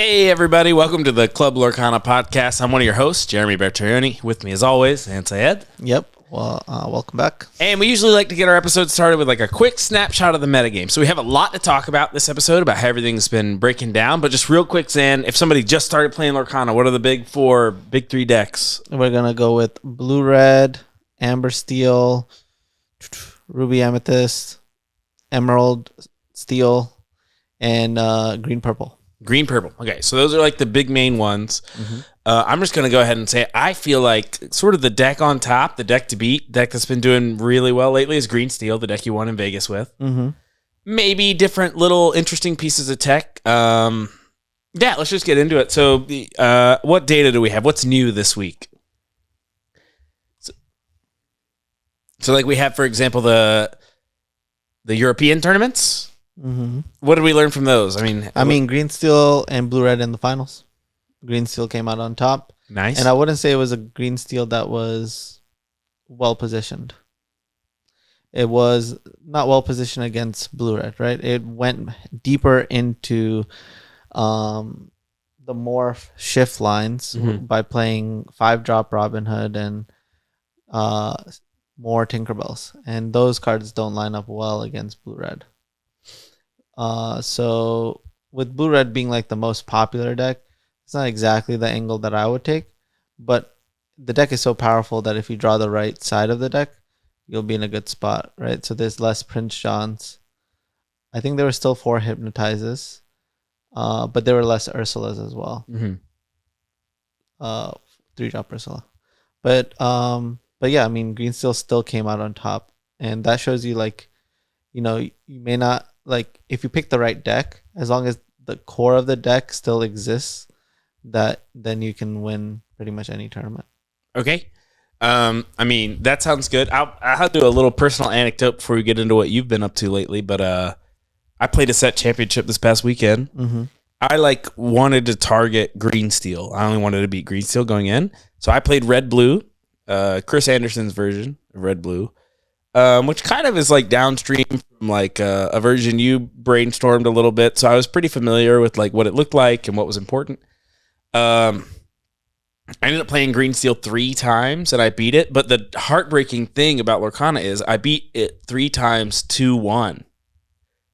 Hey everybody, welcome to the Club Lorcana podcast. I'm one of your hosts, Jeremy Bertorioni. With me as always, and Syed. Yep. Well, welcome back. And we usually like to get our episodes started with like a quick snapshot of the metagame. So we have a lot to talk about this episode, about how everything's been breaking down. But just real quick, Zan, if somebody just started playing Lorcana, what are the big three decks? We're going to go with blue-red, amber steel, ruby amethyst, emerald steel, and green-purple. Green-purple. Okay, so those are like the big main ones. Mm-hmm. I'm just going to go ahead and say I feel like sort of the deck on top, the deck to beat, deck that's been doing really well lately is Green Steel, the deck you won in Vegas with. Mm-hmm. Maybe different little interesting pieces of tech. Yeah, let's just get into it. So what data do we have? What's new this week? So like we have, for example, the European tournaments. Mm-hmm. What did we learn from those? I mean, green steel and blue-red in the finals. Green steel came out on top. Nice. And I wouldn't say it was a green steel that was well-positioned. It was not well-positioned against blue-red, right? It went deeper into the morph shift lines by playing 5-drop Robin Hood and more Tinkerbells. And those cards don't line up well against blue-red. So with blue-red being like the most popular deck, it's not exactly the angle that I would take, but the deck is so powerful that if you draw the right side of the deck, you'll be in a good spot, right? So there's less Prince Johns. I think there were still 4 Hypnotizes, but there were less Ursulas as well. 3-drop Ursula. But yeah, I mean, Green Steel still came out on top, and that shows you like, you know, you may not like if you pick the right deck, as long as the core of the deck still exists, then you can win pretty much any tournament. Okay. I mean, that sounds good. I'll do a little personal anecdote before we get into what you've been up to lately, but I played a set championship this past weekend. Mm-hmm. I wanted to target Green Steel. I only wanted to beat Green Steel going in. So I played Red Blue, Chris Anderson's version of Red Blue, which kind of is like downstream from like a version you brainstormed a little bit. So I was pretty familiar with like what it looked like and what was important. I ended up playing Green Steel 3 times and I beat it. But the heartbreaking thing about Lorcana is I beat it 3 times 2-1.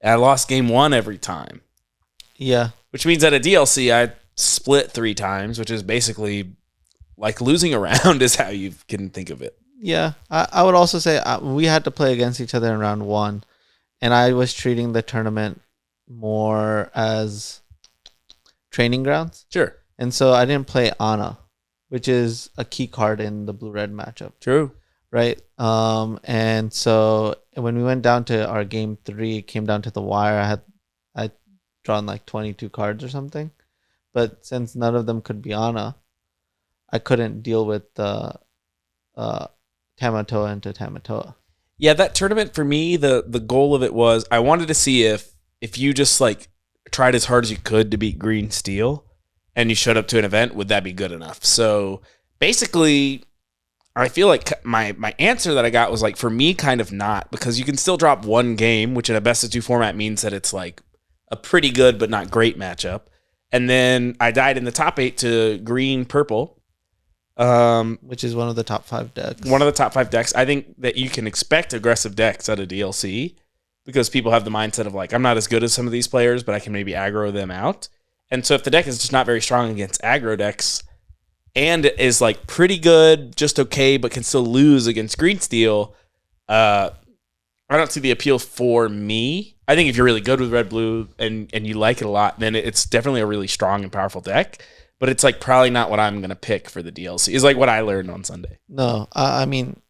And I lost game 1 every time. Yeah. Which means at a DLC, I split 3 times, which is basically like losing a round is how you can think of it. Yeah. I would also say we had to play against each other in round 1. And I was treating the tournament more as training grounds. Sure. And so I didn't play Ana, which is a key card in the blue-red matchup. True. Right? And so when we went down to our game 3, it came down to the wire. I'd drawn like 22 cards or something. But since none of them could be Ana, I couldn't deal with the Tamatoa into Tamatoa. Yeah, that tournament for me, the goal of it was I wanted to see if you just like tried as hard as you could to beat Green Steel and you showed up to an event, would that be good enough? So basically, I feel like my answer that I got was like, for me, kind of not, because you can still drop 1 game, which in a best of 2 format means that it's like a pretty good but not great matchup. And then I died in the top 8 to Green Purple. Which is one of the top 5 decks. One of the top 5 decks. I think that you can expect aggressive decks at a DLC because people have the mindset of like, I'm not as good as some of these players, but I can maybe aggro them out. And so if the deck is just not very strong against aggro decks and is like pretty good, just okay, but can still lose against Green Steel, I don't see the appeal for me. I think if you're really good with Red Blue and you like it a lot, then it's definitely a really strong and powerful deck. But it's like probably not what I'm going to pick for the DLC. Is like what I learned on Sunday. No, I mean,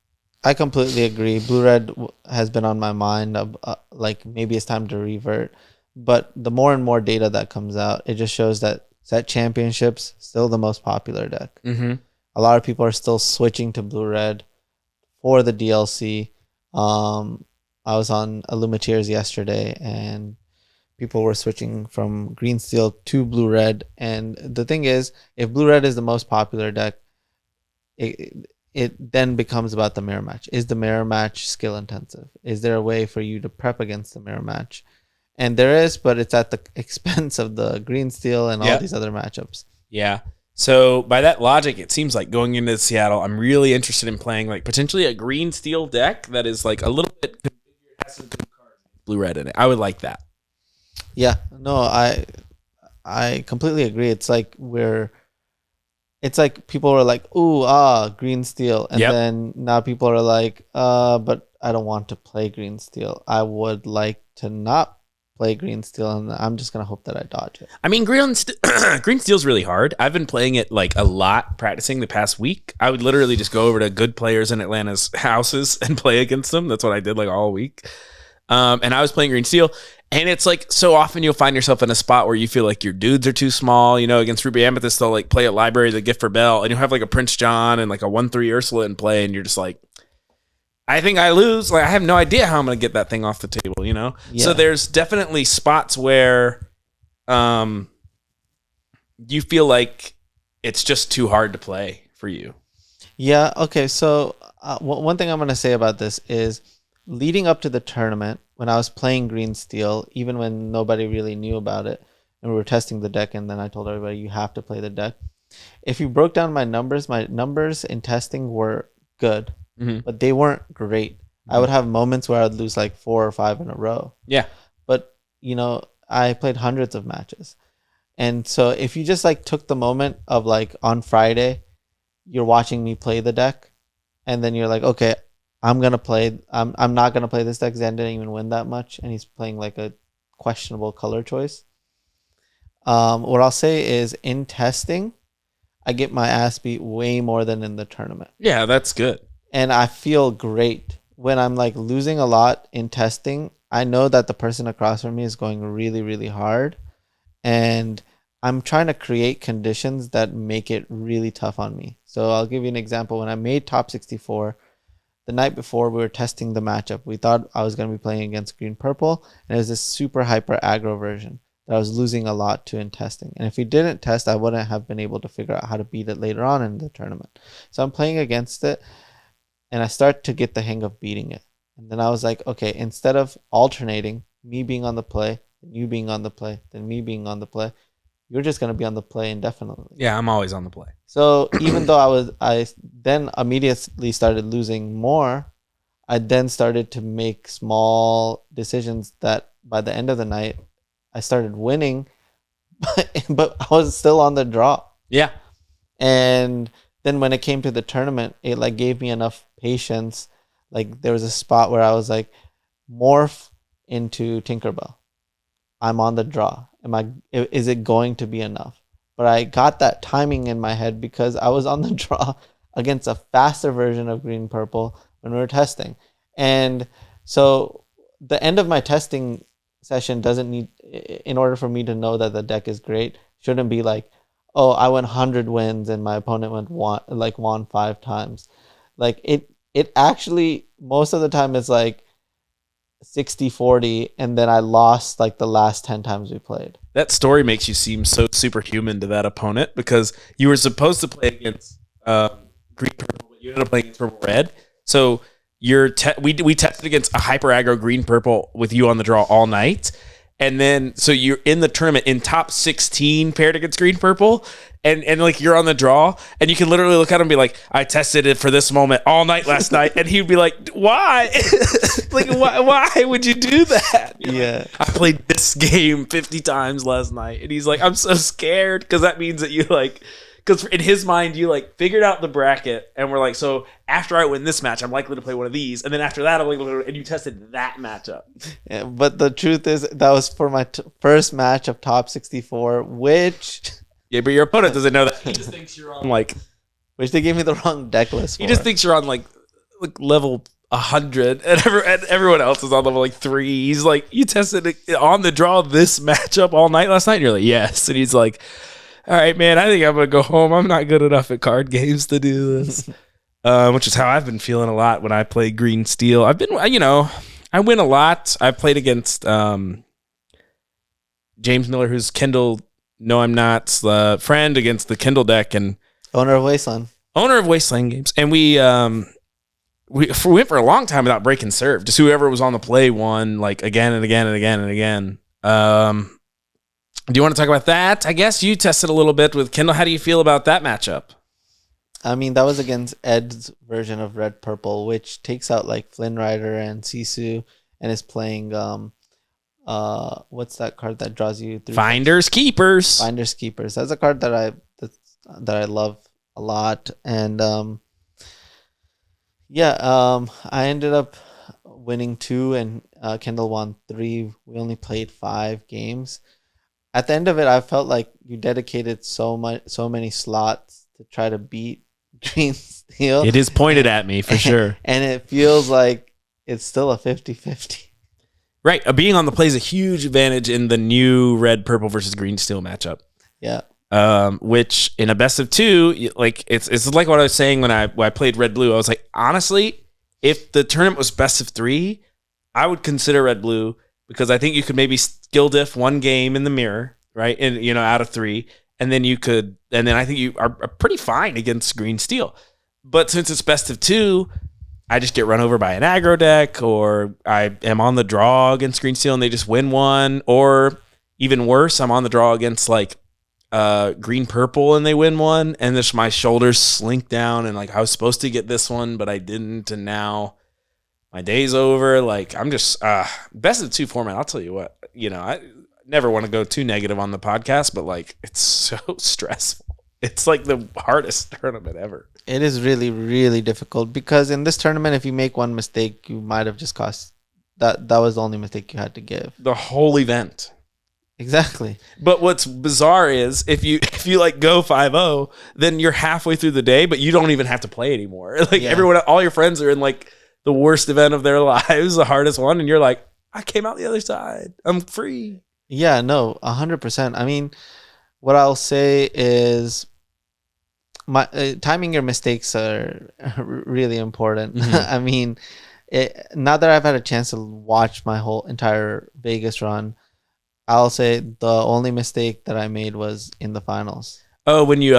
I completely agree. Blue-red has been on my mind of like maybe it's time to revert. But the more and more data that comes out, it just shows that set championships still the most popular deck. Mm-hmm. A lot of people are still switching to blue-red for the DLC. I was on Illumineers yesterday, and people were switching from Green Steel to blue-red. And the thing is, if blue-red is the most popular deck, it then becomes about the mirror match. Is the mirror match skill intensive? Is there a way for you to prep against the mirror match? And there is, but it's at the expense of the green steel and all these other matchups. Yeah. So by that logic, it seems like going into Seattle, I'm really interested in playing like potentially a green steel deck that is like a little bit has some good cards, blue red in it. I would like that. Yeah. No, I completely agree. It's like people are like, ooh, green steel. And then now people are like, but I don't want to play green steel. I would like to not play green steel, and I'm just going to hope that I dodge it. I mean, green steel's really hard. I've been playing it like a lot, practicing the past week. I would literally just go over to good players in Atlanta's houses and play against them. That's what I did like all week. And I was playing green steel. And it's like so often you'll find yourself in a spot where you feel like your dudes are too small. You know, against Ruby Amethyst, they'll like play a library, the Gift for Bell, and you'll have like a Prince John and like a 1/3 Ursula in play, and you're just like, I think I lose. Like I have no idea how I'm gonna get that thing off the table, you know? Yeah. So there's definitely spots where you feel like it's just too hard to play for you. Yeah, okay. So one thing I'm gonna say about this is leading up to the tournament, when I was playing green steel, even when nobody really knew about it, and we were testing the deck, and then I told everybody you have to play the deck. If you broke down my numbers in testing were good, but they weren't great. I would have moments where I'd lose like 4 or 5 in a row. Yeah. But, you know, I played hundreds of matches. And so if you just like took the moment of like on Friday, you're watching me play the deck, and then you're like, okay, I'm not gonna play this deck because I didn't even win that much, and he's playing like a questionable color choice. What I'll say is in testing, I get my ass beat way more than in the tournament. Yeah, that's good. And I feel great when I'm like losing a lot in testing. I know that the person across from me is going really, really hard, and I'm trying to create conditions that make it really tough on me. So I'll give you an example. When I made top 64, the night before we were testing the matchup, we thought I was going to be playing against green purple, and it was this super hyper aggro version that I was losing a lot to in testing. And if we didn't test, I wouldn't have been able to figure out how to beat it later on in the tournament. So I'm playing against it, and I start to get the hang of beating it. And then I was like, okay, instead of alternating, me being on the play, then you being on the play, then me being on the play, you're just going to be on the play indefinitely. Yeah, I'm always on the play. So even though I then immediately started losing more, I then started to make small decisions that by the end of the night, I started winning, but I was still on the draw. Yeah. And then when it came to the tournament, it like gave me enough patience. Like there was a spot where I was like, morph into Tinkerbell. I'm on the draw. Is it going to be enough? But I got that timing in my head because I was on the draw against a faster version of green purple when we were testing. And so the end of my testing session doesn't need, in order for me to know that the deck is great, shouldn't be like, oh, I went 100 wins and my opponent won 5 times. Like it actually most of the time is like 60-40, and then I lost like the last 10 times we played. That story makes you seem so superhuman to that opponent because you were supposed to play against green purple, but you ended up playing against purple red. So we tested against a hyper aggro green purple with you on the draw all night. And then, so you're in the tournament in top 16 paired against green purple, and like you're on the draw, and you can literally look at him and be like, I tested it for this moment all night last night. And he'd be like, why? Like, why would you do that? Yeah. Like, I played this game 50 times last night. And he's like, I'm so scared because that means that you like, because in his mind, you like figured out the bracket and we're like, so after I win this match, I'm likely to play one of these. And then after that, I'm likely to, and you tested that matchup. Yeah, but the truth is that was for my first match of top 64, which... Yeah, but your opponent doesn't know that. He just thinks you're on like... Which they gave me the wrong deck list for. He just thinks you're on like level 100 and everyone else is on level like 3. He's like, you tested it on the draw this matchup all night last night? And you're like, yes. And he's like... All right, man, I think I'm going to go home. I'm not good enough at card games to do this. Which is how I've been feeling a lot when I play green steel. I've been, I win a lot. I've played against James Miller, who's Kindle, No I'm Not, friend against the Kindle deck. And Owner of Wasteland Games. And we we went for a long time without breaking serve. Just whoever was on the play won, like, again and again and again and again. Do you want to talk about that? I guess you tested a little bit with Kendall. How do you feel about that matchup? I mean, that was against Ed's version of Red Purple, which takes out like Flynn Rider and Sisu, and is playing what's that card that draws you through Finders Keepers? Finders Keepers. That's a card that I love a lot, and I ended up winning 2, and Kendall won 3. We only played 5 games. At the end of it, I felt like you dedicated so many slots to try to beat Green Steel. It is pointed at me for sure. And it feels like it's still a 50-50. Right. Being on the play is a huge advantage in the new red, purple versus green steel matchup. Yeah. Which in a best of 2, like it's like what I was saying when I played red blue. I was like, honestly, if the tournament was best of 3, I would consider red blue, because I think you could maybe skill diff 1 game in the mirror, right? And out of 3. And then I think you are pretty fine against green steel. But since it's best of 2, I just get run over by an aggro deck, or I am on the draw against green steel and they just win 1. Or even worse, I'm on the draw against like green purple and they win 1. And just my shoulders slink down, and like I was supposed to get this one, but I didn't. And now my day's over. Like, I'm just best of 2 format. I'll tell you what, I never want to go too negative on the podcast, but like, it's so stressful. It's like the hardest tournament ever. It is really, really difficult, because in this tournament, if you make 1 mistake, you might have just cost that. That was the only mistake you had to give. The whole event. Exactly. But what's bizarre is if you like go 5-0, then you're halfway through the day, but you don't even have to play anymore. Like everyone, all your friends are in like the worst event of their lives, the hardest one, and you're like, I came out the other side. I'm free. Yeah, no, 100%. I mean, what I'll say is timing your mistakes are really important. Mm-hmm. I mean, now that I've had a chance to watch my whole entire Vegas run, I'll say the only mistake that I made was in the finals. Oh, when you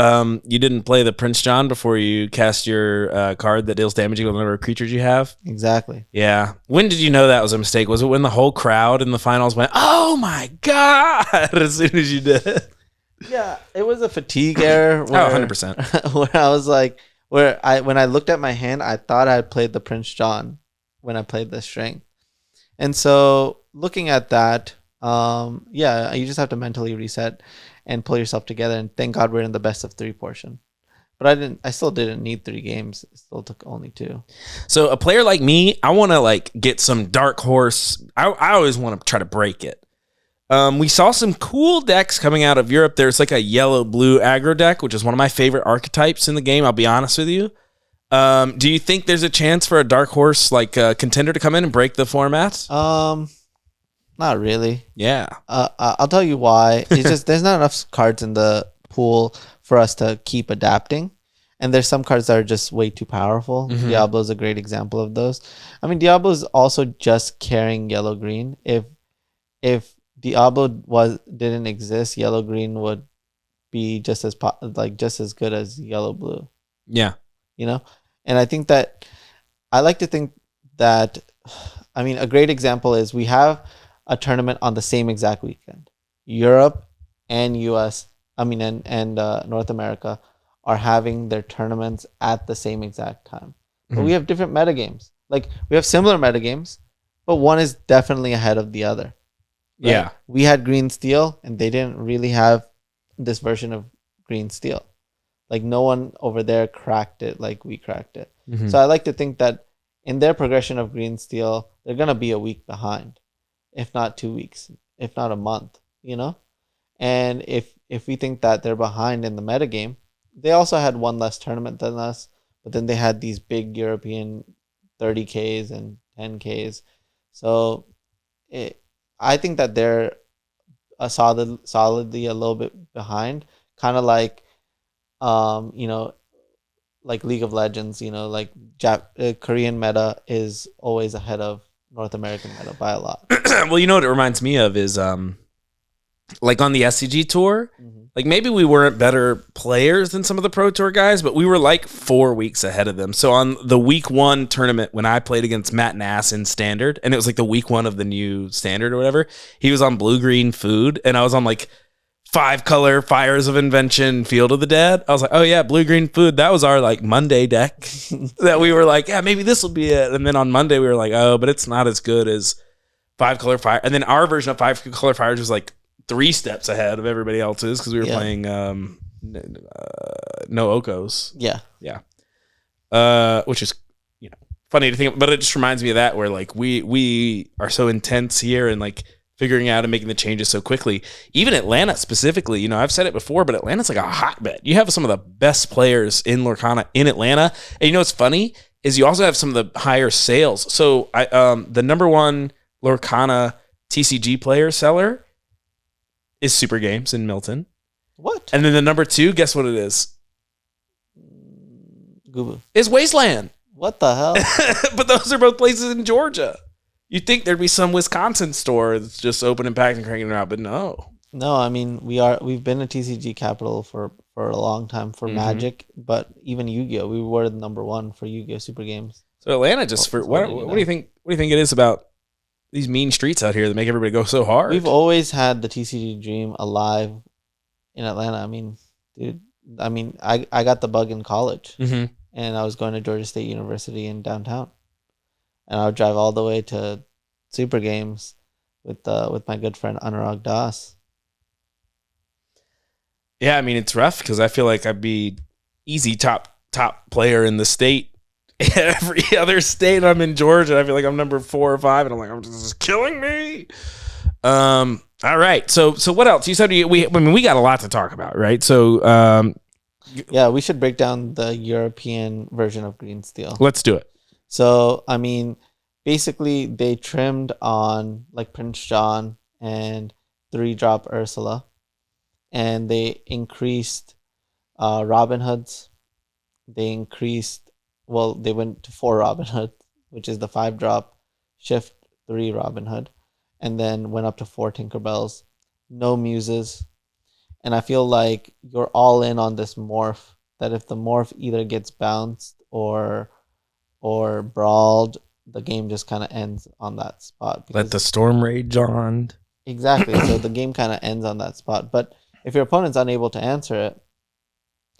didn't play the Prince John before you cast your card that deals damage on the number of creatures you have? Exactly. Yeah. When did you know that was a mistake? Was it when the whole crowd in the finals went, oh my God, as soon as you did it? Yeah, it was a fatigue error. 100%. Where I was like, when I looked at my hand, I thought I had played the Prince John when I played the Strength. And so looking at that, you just have to mentally reset and pull yourself together, and thank God we're in the best of 3 portion. But I still didn't need 3 games. It still took only 2. So a player like me, I want to like get some dark horse. I always want to try to break it. We saw some cool decks coming out of Europe. There's like a yellow-blue aggro deck, which is one of my favorite archetypes in the game. I'll be honest with you. Do you think there's a chance for a dark horse like contender to come in and break the format? Not really. Yeah. I'll tell you why. It's just there's not enough cards in the pool for us to keep adapting. And there's some cards that are just way too powerful. Mm-hmm. Diablo is a great example of those. I mean, Diablo is also just carrying yellow-green. If Diablo didn't exist, yellow-green would be just as good as yellow-blue. Yeah. And I think that I like to think that, I mean, a great example is we have a tournament on the same exact weekend. Europe and US, and North America are having their tournaments at the same exact time. But we have different metagames. Like, we have similar metagames, but one is definitely ahead of the other. Right? Yeah. We had green steel, and they didn't really have this version of green steel. Like, no one over there cracked it like we cracked it. Mm-hmm. So I like to think that in their progression of green steel, they're going to be a week behind, if not 2 weeks, if not a month, And if we think that they're behind in the metagame, they also had one less tournament than us, but then they had these big European 30Ks and 10Ks. So I think that they're solidly a little bit behind, kind of like, like League of Legends, like Korean meta is always ahead of North American meta by a lot. Well, what it reminds me of is like on the SCG tour, Mhm. like maybe we weren't better players than some of the Pro Tour guys, but we were like 4 weeks ahead of them. So on the week 1 tournament, when I played against Matt Nass in Standard, and it was like the week 1 of the new Standard or whatever, he was on Blue Green Food, and I was on like 5 color Fires of Invention Field of the Dead. I was like, oh yeah, Blue Green Food. That was our like Monday deck that we were like, yeah, maybe this will be it. And then on Monday we were like, oh, but it's not as good as 5 color Fire. And then our version of 5 color Fires was like 3 steps ahead of everybody else's because we were playing no Okos. Yeah. Which is funny to think, but it just reminds me of that where like we are so intense here and like figuring out and making the changes so quickly. Even Atlanta specifically, I've said it before, but Atlanta's like a hotbed. You have some of the best players in Lorcana in Atlanta, and what's funny is you also have some of the higher sales. So the number 1 Lorcana TCG player seller is Super Games in Milton. What? And then the number 2, guess what it is? Google. Is Wasteland. What the hell? But those are both places in Georgia. You'd think there'd be some Wisconsin store that's just opening packs and cranking them out, but no. No, I mean we've been a TCG capital for a long time for Magic, but even Yu-Gi-Oh, we were the number 1 for Yu-Gi-Oh Super Games. So Atlanta what do you think? What do you think it is about these mean streets out here that make everybody go so hard? We've always had the TCG dream alive in Atlanta. I mean, dude, I got the bug in college, and I was going to Georgia State University in downtown, and I would drive all the way to Super Games with my good friend Anurag Das. Yeah, I mean it's rough because I feel like I'd be easy top player in the state. Every other state, I'm in Georgia. I feel like I'm number 4 or 5, and I'm like, this is killing me. All right. So what else? You said we got a lot to talk about, right? So yeah, we should break down the European version of Green Steel. Let's do it. So I mean, basically they trimmed on like Prince John and 3-drop Ursula, and they increased Robin Hoods. They went to 4 Robin Hood, which is the 5-drop Shift 3 Robin Hood, and then went up to 4 Tinkerbells. No Muses. And I feel like you're all in on this morph, that if the morph either gets bounced or brawled, the game just kind of ends on that spot. Let the storm rage on. Exactly. So the game kind of ends on that spot. But if your opponent's unable to answer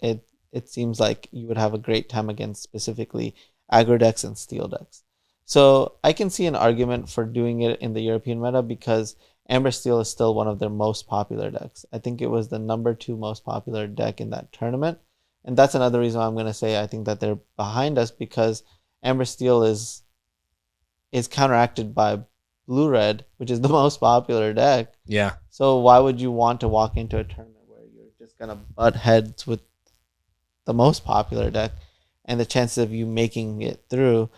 it, it seems like you would have a great time against specifically aggro decks and steel decks. So I can see an argument for doing it in the European meta because Amber Steel is still one of their most popular decks. I think it was the number 2 most popular deck in that tournament. And that's another reason why I'm going to say I think that they're behind us, because Amber Steel is counteracted by Blue Red, which is the most popular deck. Yeah. So why would you want to walk into a tournament where you're just going to butt heads with the most popular deck and the chances of you making it through?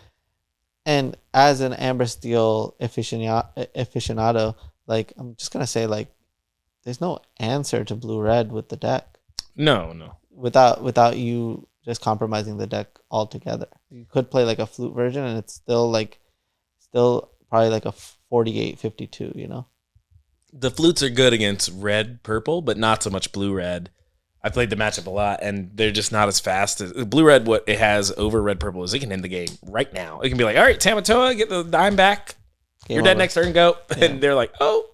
And as an Amber Steel aficionado, like, I'm just going to say, like, there's no answer to Blue Red with the deck. No. Without you just compromising the deck altogether. You could play like a flute version and it's still probably like a 48-52, The flutes are good against red purple, but not so much blue red. I played the matchup a lot, and they're just not as fast. Blue red, what it has over red purple is it can end the game right now. It can be like, all right, Tamatoa, get the dime back. You're dead next turn, go. Yeah. And they're like, oh,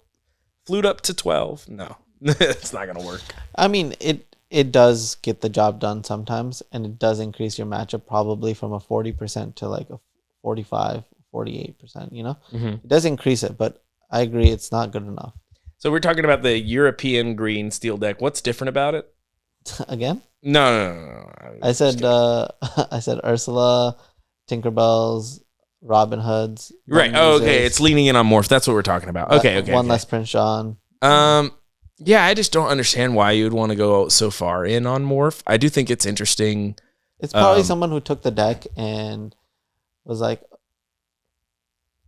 flute up to 12. No, it's not going to work. I mean, it does get the job done sometimes, and it does increase your matchup probably from a 40% to like a 45, 48%, Mm-hmm. It does increase it, but I agree it's not good enough. So we're talking about the European green steel deck. What's different about it? Again? No. I said Ursula, Tinkerbells, Robin Hoods. Right. Oh, okay. It's leaning in on morph. That's what we're talking about. Okay. One less Prince John. Yeah, I just don't understand why you would want to go so far in on morph. I do think it's interesting. It's probably someone who took the deck and was like,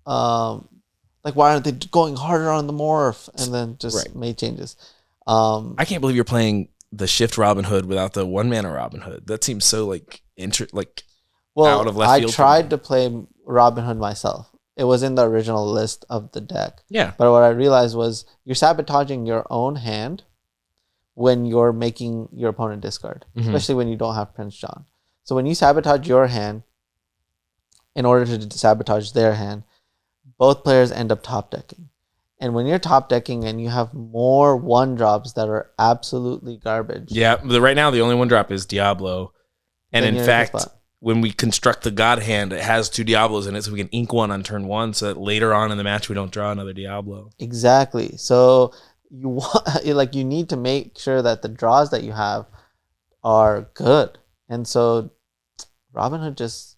why aren't they going harder on the morph? And then just made changes. I can't believe you're playing the Shift Robin Hood without the 1-mana Robin Hood. That seems so out of left field. I tried to play Robin Hood myself, it was in the original list of the deck. Yeah. But what I realized was you're sabotaging your own hand when you're making your opponent discard, especially when you don't have Prince John. So when you sabotage your hand in order to sabotage their hand, both players end up top decking. And when you're top decking and you have more 1-drops that are absolutely garbage. Yeah, right now the only 1-drop is Diablo. And in fact, when we construct the God hand, it has 2 Diablos in it, so we can ink one on turn 1 so that later on in the match we don't draw another Diablo. Exactly. So you want, like, you need to make sure that the draws that you have are good. And so Robin Hood just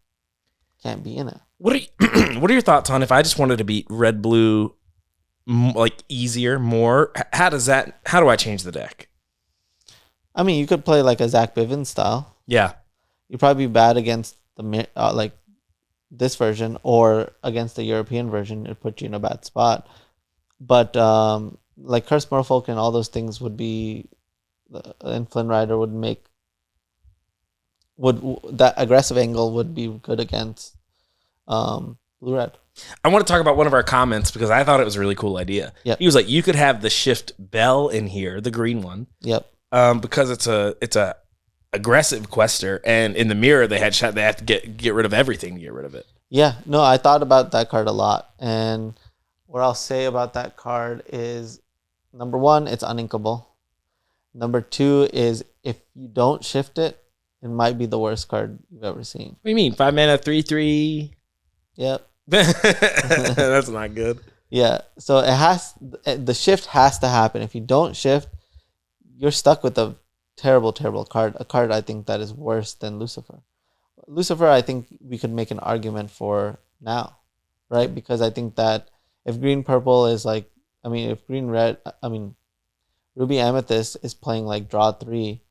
can't be in it. What are your thoughts on if I just wanted to beat red blue like easier, more? How do I change the deck? I mean, you could play like a Zach Bivens style. Yeah. You'd probably be bad against the like this version, or against the European version. It put you in a bad spot. But like Curse Merfolk and all those things would be, and Flynn Rider would make, that aggressive angle would be good against blue red. I want to talk about one of our comments because I thought it was a really cool idea. Yep. He was like, you could have the Shift Bell in here, the green one. Yep. Because it's a aggressive quester, and in the mirror they have to get rid of everything to get rid of it. Yeah, no, I thought about that card a lot, and what I'll say about that card is, number 1, it's uninkable. Number 2 is if you don't shift it, it might be the worst card you've ever seen. What do you mean? 5 mana, 3/3. Yep. That's not good. Yeah, so the shift has to happen. If you don't shift, you're stuck with a terrible, terrible card. A card I think that is worse than Lucifer. Lucifer, I think we could make an argument for now, right? Because I think that if green purple is like, I mean, if green red, I mean, Ruby Amethyst is playing like draw 3,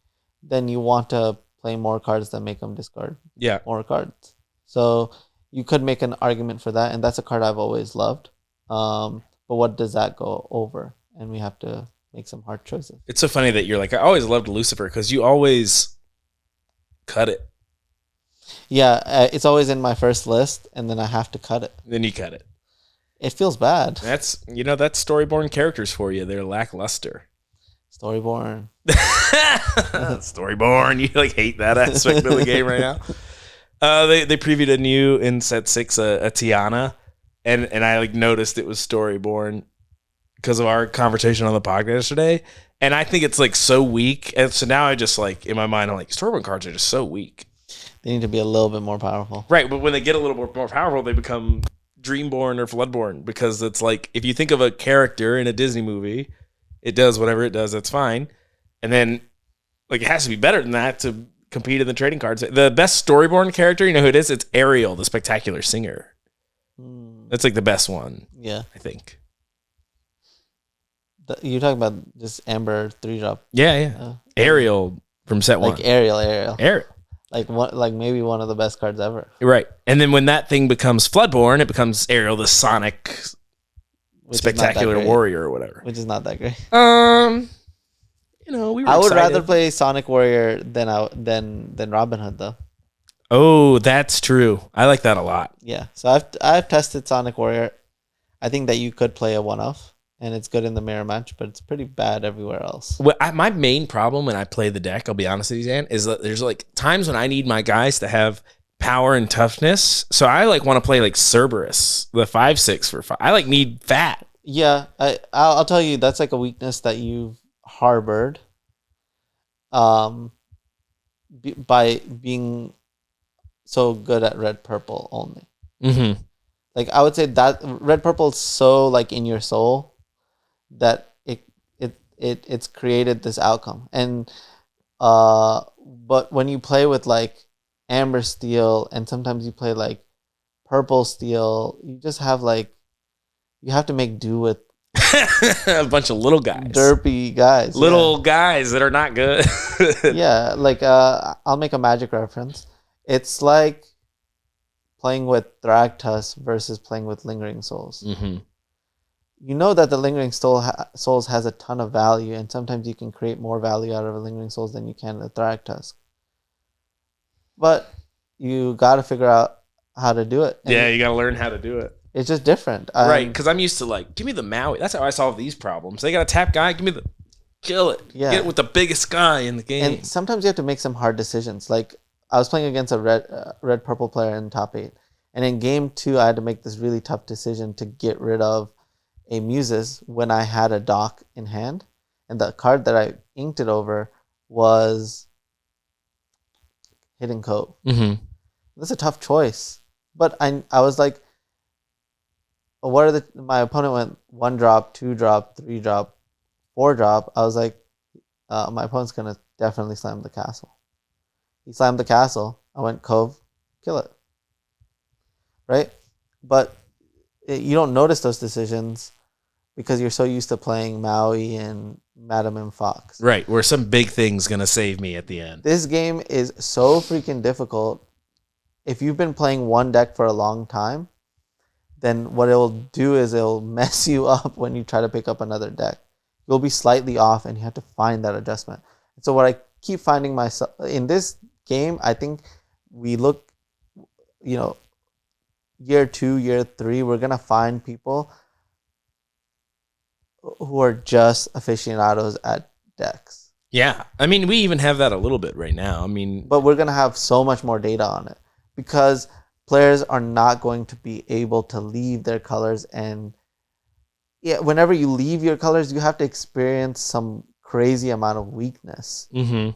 then you want to play more cards that make them discard more cards. So you could make an argument for that, and that's a card I've always loved. But what does that go over? And we have to make some hard choices. It's so funny that you're like, I always loved Lucifer because you always cut it. Yeah, it's always in my first list, and then I have to cut it. Then you cut it. It feels bad. That's Storyborn characters for you. They're lackluster. Storyborn. Storyborn. You like hate that aspect of the game right now. They previewed a new in set 6 a Tiana, and I like noticed it was Storyborn because of our conversation on the podcast yesterday. And I think it's like so weak. And so now I just like, in my mind, I'm like, Storyborn cards are just so weak. They need to be a little bit more powerful. Right. But when they get a little more powerful, they become Dreamborn or Floodborn, because it's like, if you think of a character in a Disney movie, it does whatever it does. That's fine. And then like, it has to be better than that to compete in the trading cards. The best Storyborn character, you know who it is? It's Ariel, the spectacular singer. That's like the best one. Yeah. I think. You're talking about this Amber 3-drop. Yeah. Ariel from set 1. Like Ariel. Like maybe one of the best cards ever. Right. And then when that thing becomes Floodborn, it becomes Ariel, the Sonic spectacular warrior or whatever. Which is not that great. We were I would excited. rather play Sonic Warrior than Robin Hood though. Oh, that's true. I like that a lot. Yeah. So I've tested Sonic Warrior. I think that you could play a 1-off. And it's good in the mirror match, but it's pretty bad everywhere else. Well, my main problem when I play the deck, I'll be honest with you, Dan, is that there's like times when I need my guys to have power and toughness. So I like want to play like Cerberus, the 5/6 for 5. I like need fat. Yeah, I'll tell you, that's like a weakness that you've harbored by being so good at red purple only. Mm-hmm. Like I would say that red purple is so like in your soul that it's created this outcome. And but when you play with like amber steel, and sometimes you play like purple steel, you just have like, you have to make do with a bunch of little guys, derpy guys, guys that are not good. Yeah, like I'll make a Magic reference. It's like playing with Thragtusk versus playing with Lingering Souls. Mm-hmm. You know that the Lingering Souls has a ton of value, and sometimes you can create more value out of a Lingering Souls than you can a Thragtusk. But you got to figure out how to do it. And yeah, you got to learn how to do it. It's just different. Right, because I'm used to like, give me the Maui. That's how I solve these problems. They got a tap guy, give me the kill it. Yeah. Get it with the biggest guy in the game. And sometimes you have to make some hard decisions. Like I was playing against a red purple player in top 8. And in game 2, I had to make this really tough decision to get rid of a Muses when I had a dock in hand. And the card that I inked it over was Hidden Cove. Mm-hmm. That's a tough choice. But I was like, what are my opponent went 1 drop, 2 drop, 3 drop, 4 drop. I was like, my opponent's going to definitely slam the castle. He slammed the castle. I went Cove, kill it. Right? But you don't notice those decisions because you're so used to playing Maui and Madam and Fox. Right, where some big thing's going to save me at the end. This game is so freaking difficult. If you've been playing one deck for a long time, then what it'll do is it'll mess you up when you try to pick up another deck. You'll be slightly off and you have to find that adjustment. So what I keep finding myself in this game, I think we look, year 2, year 3, we're going to find people who are just aficionados at decks. Yeah. I mean, we even have that a little bit right now. I mean, but we're going to have so much more data on it because players are not going to be able to leave their colors. And whenever you leave your colors, you have to experience some crazy amount of weakness in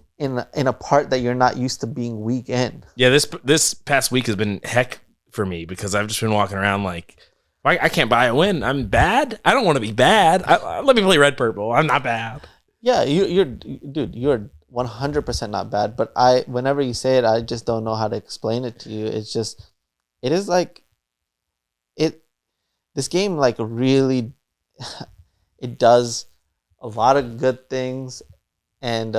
a part that you're not used to being weak in. Yeah, this past week has been heck for me because I've just been walking around like, I can't buy a win. I'm bad. I don't want to be bad. Let me play red purple. I'm not bad. Yeah, you're 100% not bad. But whenever you say it, I just don't know how to explain it to you. It's just, it is like, this game like really, it does a lot of good things, and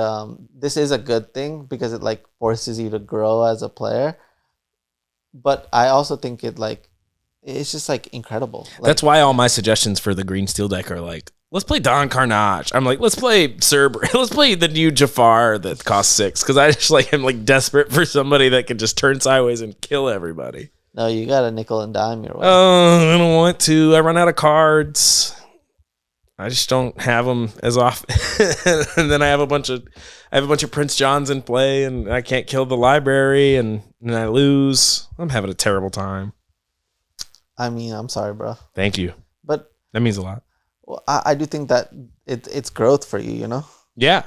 this is a good thing because it like forces you to grow as a player. But I also think it's just like incredible. That's why all my suggestions for the green steel deck are like, let's play Don Carnage. I'm like, let's play Cerberus. Let's play the new Jafar that costs 6 because I just like am like desperate for somebody that can just turn sideways and kill everybody. No, you got a nickel and dime your way. Oh, I don't want to. I run out of cards. I just don't have them as often. And then I have a bunch of Prince Johns in play, and I can't kill the library, and I lose. I'm having a terrible time. I mean, I'm sorry, bro. Thank you. But that means a lot. Well, I do think that it's growth for you, Yeah.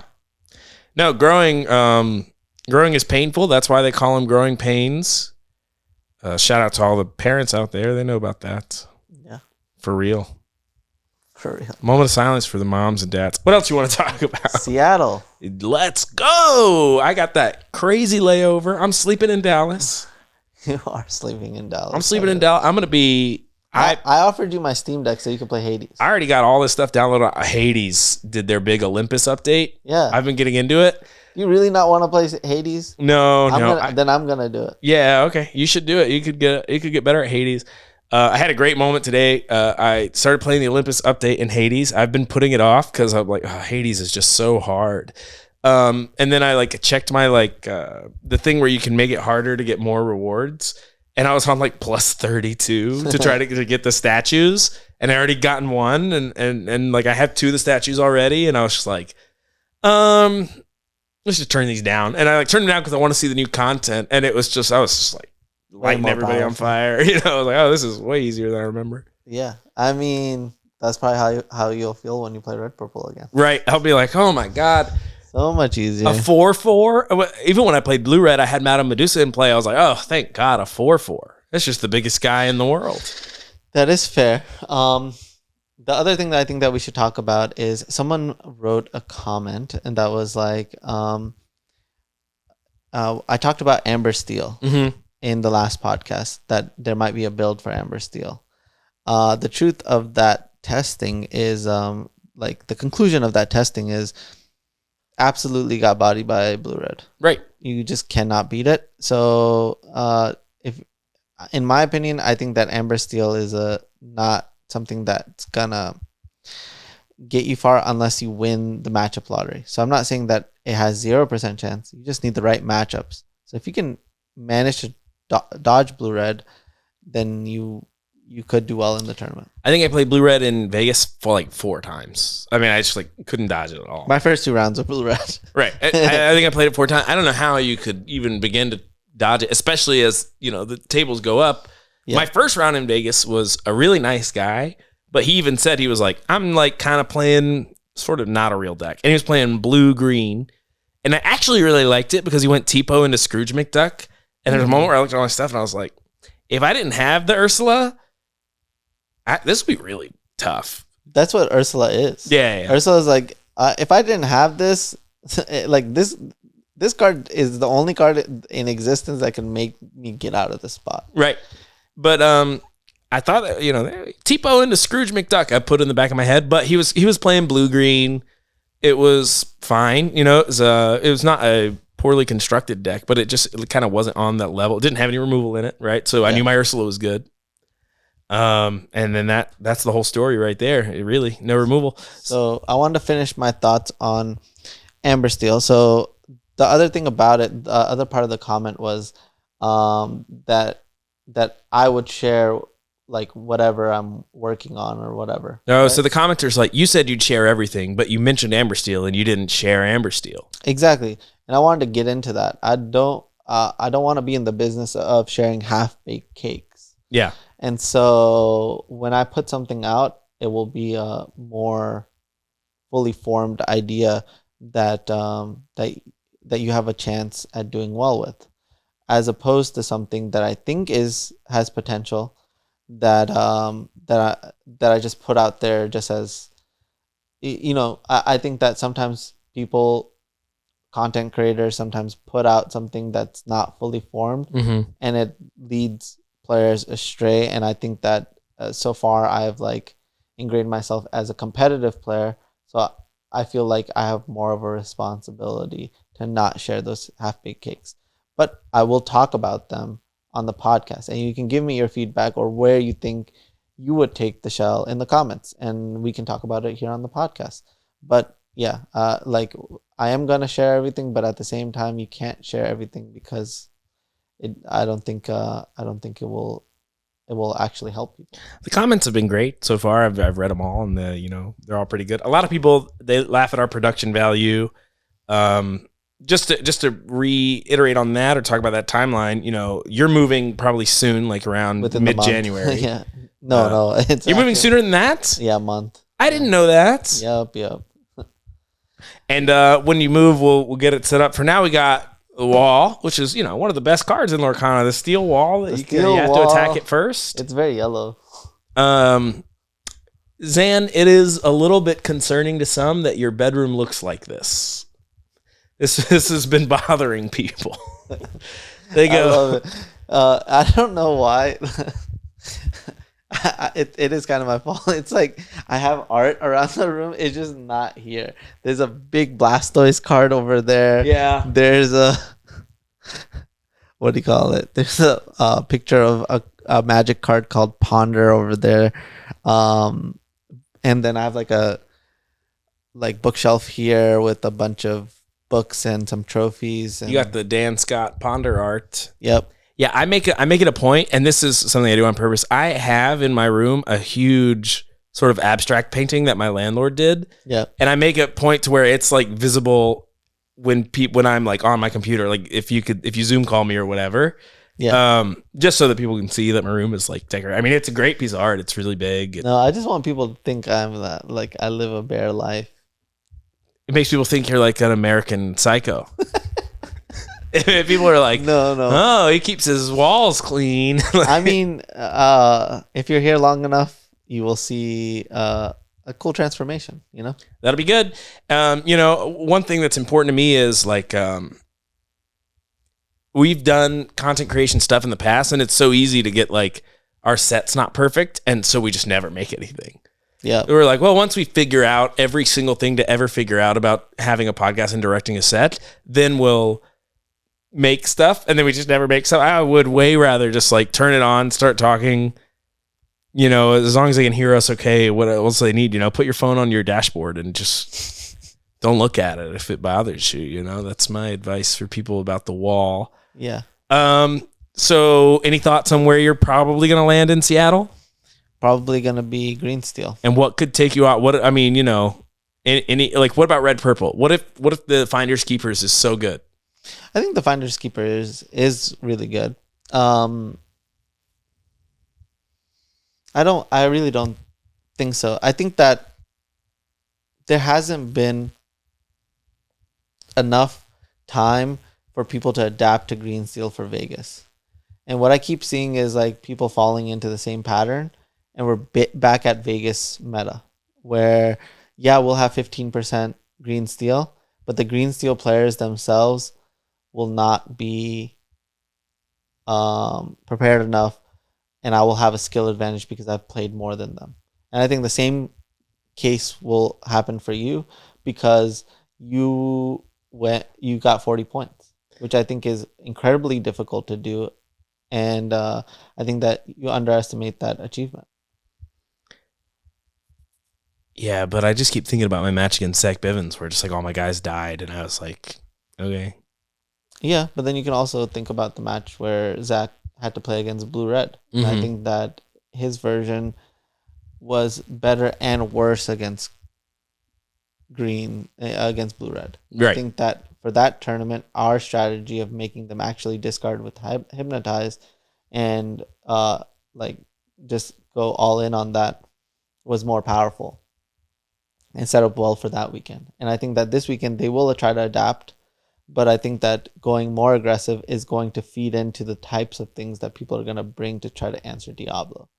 No, growing is painful. That's why they call them growing pains. Shout out to all the parents out there. They know about that. Yeah. For real. For real. Moment of silence for the moms and dads. What else you want to talk about? Seattle. Let's go. I got that crazy layover. I'm sleeping in Dallas. You are sleeping in Dallas. I'm sleeping in Dallas. I'm going to be... I offered you my Steam Deck so you could play Hades. I already got all this stuff downloaded. Hades did their big Olympus update. Yeah. I've been getting into it. You really not want to play Hades? No. Then I'm going to do it. Yeah, okay. You should do it. You could get better at Hades. I had a great moment today. I started playing the Olympus update in Hades. I've been putting it off because I'm like, Hades is just so hard. And then I like checked my the thing where you can make it harder to get more rewards. And I was on like plus 32 to try to get the statues. And I already gotten one. And like I have 2 of the statues already. And I was just like, let's just turn these down. And I like turned them down because I want to see the new content. And I was just like, lighting everybody on fire. I was like, oh, this is way easier than I remember. Yeah. I mean, that's probably how you'll feel when you play red purple again. Right. I'll be like, oh my God. So much easier. A 4/4. Even when I played blue red, I had Madame Medusa in play. I was like, oh, thank God, a 4/4. That's just the biggest guy in the world. That is fair. The other thing that I think that we should talk about is someone wrote a comment, and that was like, I talked about Amber Steel. Mm-hmm. In the last podcast that there might be a build for Amber Steel. The truth of that testing is the conclusion of that testing is absolutely got bodied by blue red. Right. You just cannot beat it. So if in my opinion, I think that Amber Steel is not something that's gonna get you far unless you win the matchup lottery. So I'm not saying that it has 0% chance. You just need the right matchups. So if you can manage to dodge blue red, then you you could do well in the tournament. I think I played blue-red in Vegas for like 4 times. I mean, I just like couldn't dodge it at all. My first 2 rounds of blue-red. Right. I think I played it 4 times. I don't know how you could even begin to dodge it, especially as, the tables go up. Yeah. My first round in Vegas was a really nice guy, but he even said, he was like, I'm like kind of playing sort of not a real deck. And he was playing blue-green. And I actually really liked it because he went Tipo into Scrooge McDuck. And there was a moment where I looked at all my stuff and I was like, if I didn't have the Ursula, this would be really tough. That's what Ursula is. Yeah. Ursula is like, if I didn't have this, like this card is the only card in existence that can make me get out of this spot. Right. But I thought that, Tipo into Scrooge McDuck I put in the back of my head, but he was playing blue-green. It was fine. It was not a poorly constructed deck, but it kind of wasn't on that level. It didn't have any removal in it, right? So I knew my Ursula was good. And then that's the whole story right there. It really no removal. So I wanted to finish my thoughts on Amber Steel. So the other thing about it, the other part of the comment was that I would share like whatever I'm working on or whatever. No, right? So the commenter's like, you said you'd share everything, but you mentioned Amber Steel and you didn't share Amber Steel. Exactly. And I wanted to get into that. I don't want to be in the business of sharing half-baked cakes. Yeah. And so when I put something out, it will be a more fully formed idea that that you have a chance at doing well with, as opposed to something that I think has potential that I just put out there just as, I think that sometimes content creators sometimes put out something that's not fully formed, and it leads players astray. And I think that so far I've like ingrained myself as a competitive player, so I feel like I have more of a responsibility to not share those half-baked cakes. But I will talk about them on the podcast, and you can give me your feedback or where you think you would take the shell in the comments, and we can talk about it here on the podcast. But yeah, like I am gonna share everything, but at the same time, you can't share everything because I don't think it will actually help people. The comments have been great so far. I've read them all, and they're all pretty good. A lot of people, they laugh at our production value. Just to reiterate on that or talk about that timeline, you're moving probably soon, like around mid-January. Yeah. No. You're moving sooner than that? Yeah, a month. I didn't know that. Yep. And when you move, we'll get it set up. For now, we got the wall, which is, one of the best cards in Lorcana, the steel wall that you have to attack it first. It's very yellow. Zan, it is a little bit concerning to some that your bedroom looks like this. This has been bothering people. They go. I love it. I don't know why. It is kind of my fault. It's like I have art around the room. It's just not here. There's a big Blastoise card over there. Yeah. There's a what do you call it? There's a picture of a magic card called Ponder over there. And then I have like a bookshelf here with a bunch of books and some trophies. And you got the Dan Scott Ponder art. Yep. Yeah, I make it a point, and this is something I do on purpose. I have in my room a huge sort of abstract painting that my landlord did. Yeah. And I make a point to where it's like visible when I'm like on my computer, like if you Zoom call me or whatever. Yeah. Just so that people can see that my room is like decorated. I mean, it's a great piece of art. It's really big. No, I just want people to think I'm that, like I live a bare life. It makes people think you're like an American psycho. People are like, no. Oh, he keeps his walls clean. I mean, if you're here long enough, you will see a cool transformation. That'll be good. One thing that's important to me is like, we've done content creation stuff in the past, and it's so easy to get like our set's not perfect, and so we just never make anything. Yeah, we're like, well, once we figure out every single thing to ever figure out about having a podcast and directing a set, then we'll make stuff, and then we just never make stuff. I would way rather just like turn it on, start talking, as long as they can hear us okay, what else they need, put your phone on your dashboard and just don't look at it if it bothers you. That's my advice for people about the wall. Yeah. So any thoughts on where you're probably going to land in Seattle? Probably gonna be green steel. And what could take you out? What I mean, any like, what about red purple? What if the Finders Keepers is so good? I think the Finders Keepers is really good. I really don't think so. I think that there hasn't been enough time for people to adapt to green steel for Vegas. And what I keep seeing is like people falling into the same pattern, and we're back at Vegas meta where, yeah, we'll have 15% green steel, but the green steel players themselves will not be prepared enough, and I will have a skill advantage because I've played more than them. And I think the same case will happen for you because you got 40 points, which I think is incredibly difficult to do. And I think that you underestimate that achievement. Yeah, but I just keep thinking about my match against Zach Bivens where just like all my guys died, and I was like, okay. Yeah, but then you can also think about the match where Zach had to play against Blue-Red. Mm-hmm. I think that his version was better and worse against against Blue-Red. Right. I think that for that tournament, our strategy of making them actually discard with Hypnotize and like just go all in on that was more powerful and set up well for that weekend. And I think that this weekend they will try to adapt, but I think that going more aggressive is going to feed into the types of things that people are going to bring to try to answer Diablo.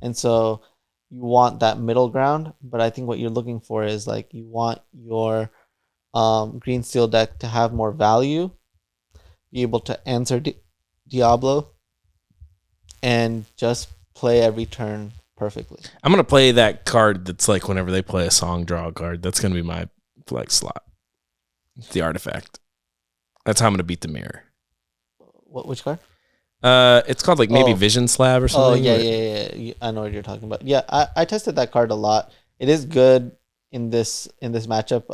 And so you want that middle ground, but I think what you're looking for is like you want your green steel deck to have more value, be able to answer Diablo, and just play every turn perfectly. I'm going to play that card that's like whenever they play a song, draw a card. That's going to be my flex slot. It's the artifact. That's how I'm going to beat the mirror. Which card? It's called like maybe Vision Slab or something. Oh, yeah. I know what you're talking about. Yeah, I tested that card a lot. It is good in this matchup.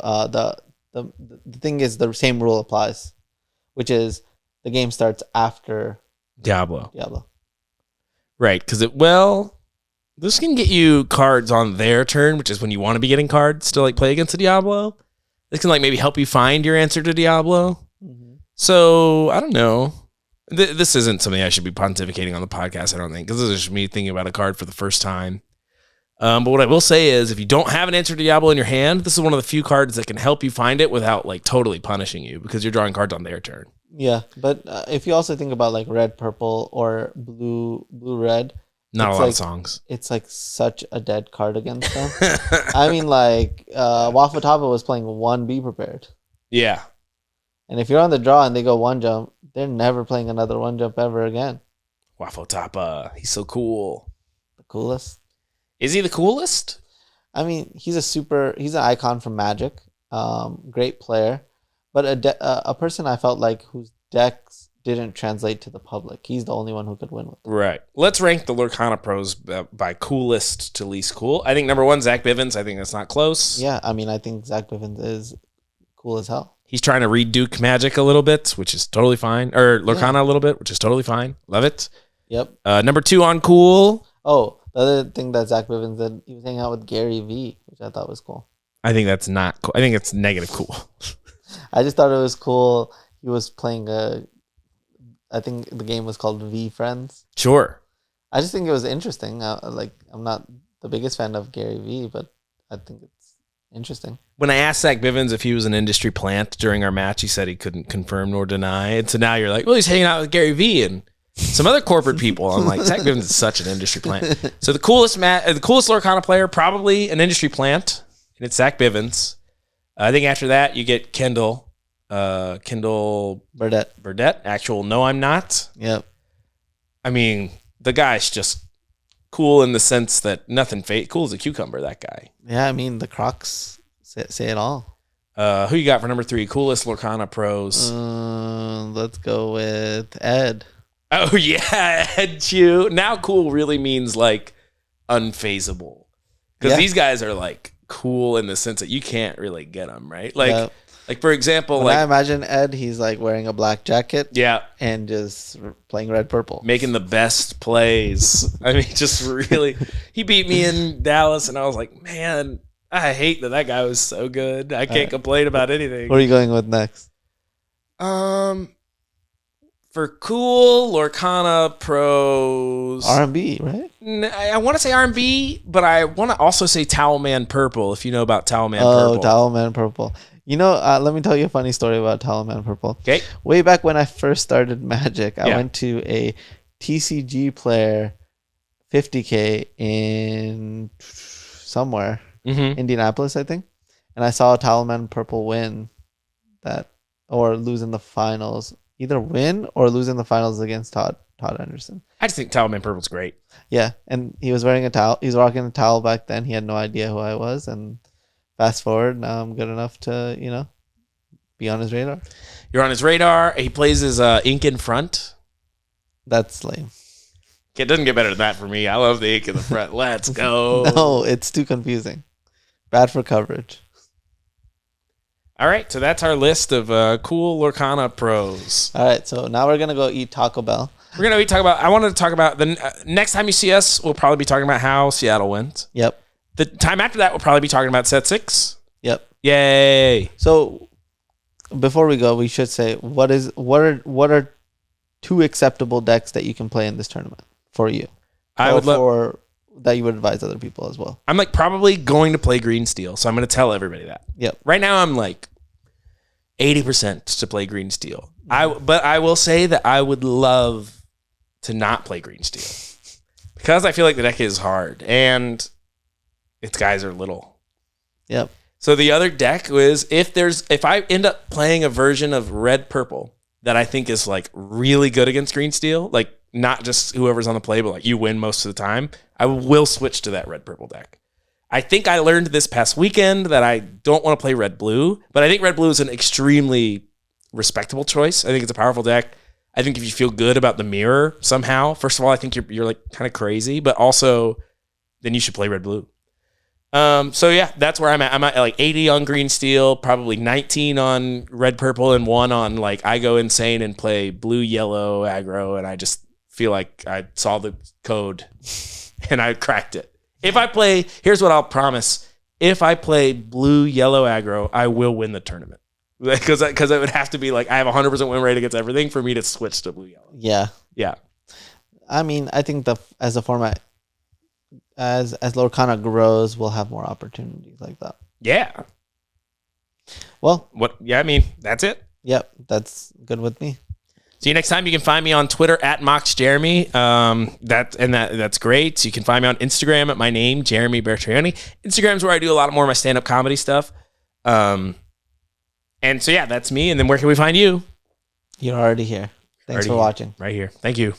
The thing is the same rule applies, which is the game starts after Diablo. Right, because this can get you cards on their turn, which is when you want to be getting cards to like play against the Diablo. This can like maybe help you find your answer to Diablo. Mm-hmm. So I don't know. This isn't something I should be pontificating on the podcast, I don't think, because this is just me thinking about a card for the first time. But what I will say is if you don't have an answer to Diablo in your hand, this is one of the few cards that can help you find it without like totally punishing you because you're drawing cards on their turn. Yeah, but if you also think about like red, purple, or blue, red, not a lot of songs. It's like such a dead card against them. I mean, like Waffle Tapa was playing one Be Prepared. Yeah. And if you're on the draw and they go one jump, they're never playing another one jump ever again. Waffle Tapa, he's so cool. The coolest. Is he the coolest? I mean, he's an icon from Magic. Great player. But a person I felt like whose decks didn't translate to the public. He's the only one who could win with. Right. Let's rank the Lorcana pros by coolest to least cool. I think number one, Zach Bivens. I think that's not close. Yeah, I mean, I think Zach Bivens is cool as hell. He's trying to reduke Magic a little bit, which is totally fine. Or Lorcana a little bit, which is totally fine. Love it. Yep. Number two on cool. Oh, the other thing that Zach Bivens did, he was hanging out with Gary V, which I thought was cool. I think that's not cool. I think it's negative cool. I just thought it was cool. He was playing I think the game was called V Friends. Sure. I just think it was interesting. I'm not the biggest fan of Gary V, but I think it's interesting. When I asked Zach Bivens if he was an industry plant during our match, he said he couldn't confirm nor deny. And so now you're like, well, he's hanging out with Gary V and some other corporate people. I'm like, Zach Bivens is such an industry plant. So the coolest Lorcana player, probably an industry plant, and it's Zach Bivens. I think after that you get Kendall Burdett. Actual no, I'm not. Yep. I mean, the guy's just cool in the sense that nothing cool as a cucumber, that guy. Yeah, I mean, the Crocs say it all. Who you got for number three? Coolest Lorcana pros. Let's go with Ed. Oh, yeah, Ed Chu. Now cool really means like unfazable. Because these guys are like cool in the sense that you can't really get them, right? Like, like for example, when I imagine Ed, he's like wearing a black jacket. Yeah. And just playing red, purple. Making the best plays. I mean, just really, He beat me in Dallas, and I was like, man, I hate that guy was so good. I can't complain about anything. What are you going with next? For cool Lorcana pros, R&B, right? I want to say R&B, but I want to also say Towelman Purple. If you know about Towelman Oh, Purple, Towelman Purple. You know, let me tell you a funny story about Towelman Purple. Okay. Way back when I first started Magic, I went to a TCG player 50K in somewhere, Indianapolis, I think, and I saw Towelman Purple win that or lose in the finals. Either win or lose in the finals against Todd Anderson. I just think Towelman Purple's great. Yeah, and he was wearing a towel. He was rocking a towel back then. He had no idea who I was. And fast forward, now I'm good enough to, be on his radar. You're on his radar. He plays his ink in front. That's lame. It doesn't get better than that for me. I love the ink in the front. Let's go. No, it's too confusing. Bad for coverage. All right, so that's our list of cool Lorcana pros. All right, so now we're gonna go eat Taco Bell. I wanted to talk about the next time you see us, we'll probably be talking about how Seattle wins. Yep. The time after that, we'll probably be talking about set 6. Yep. Yay! So before we go, we should say what are 2 acceptable decks that you can play in this tournament for you? Or that you would advise other people as well. I'm probably going to play Green Steel, so I'm going to tell everybody that. Yep. Right now, I'm 80% to play Green Steel. But I will say that I would love to not play Green Steel because I feel like the deck is hard and its guys are little. Yep. So the other deck was if I end up playing a version of Red Purple that I think is really good against Green Steel, not just whoever's on the play, but you win most of the time, I will switch to that Red Purple deck. I think I learned this past weekend that I don't want to play Red Blue, but I think Red Blue is an extremely respectable choice. I think it's a powerful deck. I think if you feel good about the mirror somehow, first of all, I think you're kind of crazy, but also then you should play Red Blue. So yeah, that's where I'm at. I'm at 80 on Green Steel, probably 19 on Red Purple, and 1 on I go insane and play blue yellow aggro, and I just feel like I saw the code and I cracked it. Here's what I'll promise. If I play blue yellow aggro, I will win the tournament. Because it would have to be I have 100% win rate against everything for me to switch to blue yellow. Yeah. Yeah. I mean, I think as a format, as Lorcana grows, we'll have more opportunities like that. Yeah. Well. Yeah, I mean, that's it. Yep. That's good with me. See you next time. You can find me on Twitter at MoxJeremy. That's great. So you can find me on Instagram at my name, Jeremy Bertrioni. Instagram's where I do a lot more of my stand-up comedy stuff. And so yeah, that's me. And then where can we find you? You're already here. Thanks for watching. Right here. Thank you.